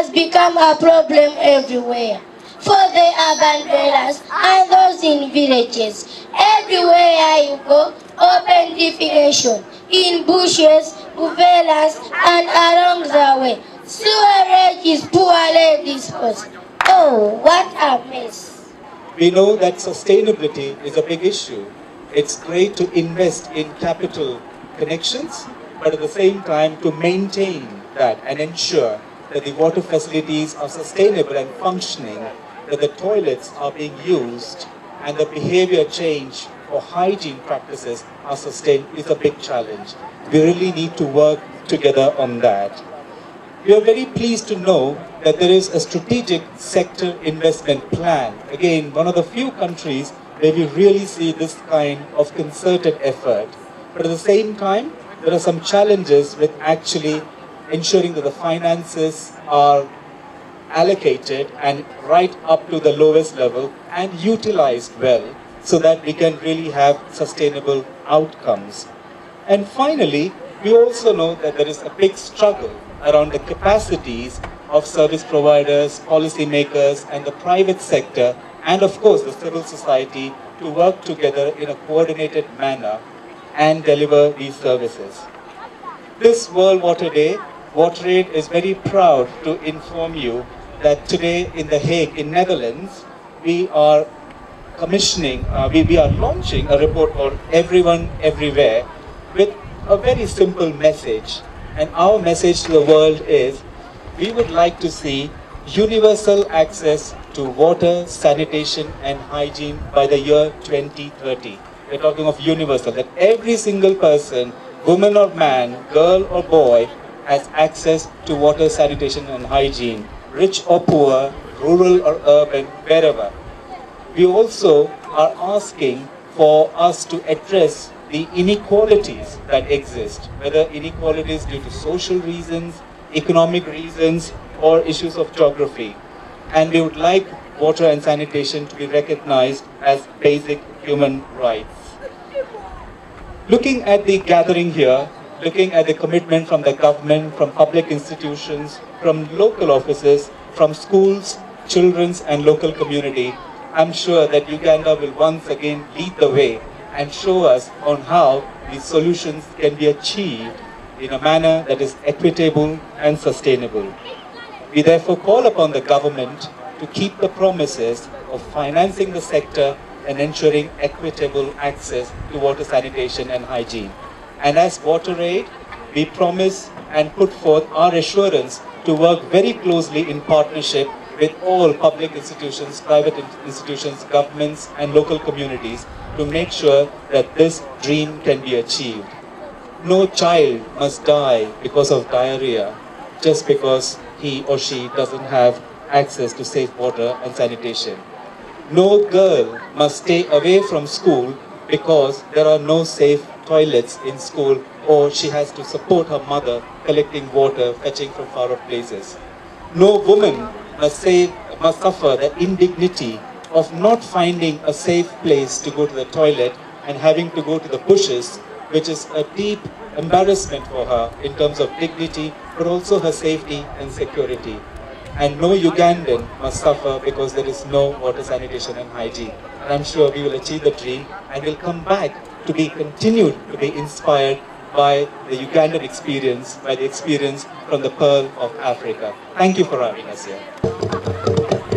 has become a problem everywhere. For the urban dwellers and those in villages, everywhere you go, open defecation in bushes, buvelas, and along the way. Sewerage is poorly disposed. Oh, what a mess. We know that sustainability is a big issue. It's great to invest in capital connections, but at the same time to maintain that and ensure that the water facilities are sustainable and functioning, that the toilets are being used, and the behavior change or hygiene practices are sustained is a big challenge. We really need to work together on that. We are very pleased to know that there is a strategic sector investment plan. Again, one of the few countries where we really see this kind of concerted effort. But at the same time, there are some challenges with actually ensuring that the finances are allocated and right up to the lowest level and utilized well so that we can really have sustainable outcomes. And finally, we also know that there is a big struggle around the capacities of service providers, policymakers, and the private sector, and of course the civil society, to work together in a coordinated manner and deliver these services. This World Water Day, WaterAid is very proud to inform you that today in The Hague, in Netherlands, we are commissioning, we are launching a report called Everyone Everywhere with a very simple message. And our message to the world is, we would like to see universal access to water, sanitation and hygiene by the year 2030. We're talking of universal, that every single person, woman or man, girl or boy, has access to water, sanitation and hygiene, rich or poor, rural or urban, wherever. We also are asking for us to address the inequalities that exist, whether inequalities due to social reasons, economic reasons, or issues of geography. And we would like water and sanitation to be recognized as basic human rights. Looking at the gathering here, looking at the commitment from the government, from public institutions, from local offices, from schools, children's and local community, I'm sure that Uganda will once again lead the way and show us on how these solutions can be achieved in a manner that is equitable and sustainable. We therefore call upon the government to keep the promises of financing the sector and ensuring equitable access to water, sanitation and hygiene. And as WaterAid, we promise and put forth our assurance to work very closely in partnership with all public institutions, private institutions, governments and local communities to make sure that this dream can be achieved. No child must die because of diarrhea just because he or she doesn't have access to safe water and sanitation. No girl must stay away from school because there are no safe toilets in school, or she has to support her mother collecting water, fetching from far off places. No woman must suffer the indignity of not finding a safe place to go to the toilet and having to go to the bushes, which is a deep embarrassment for her in terms of dignity, but also her safety and security. And no Ugandan must suffer because there is no water, sanitation and hygiene. And I'm sure we will achieve the dream and will come back to be continued to be inspired by the Ugandan experience, by the experience from the Pearl of Africa. Thank you for having us here.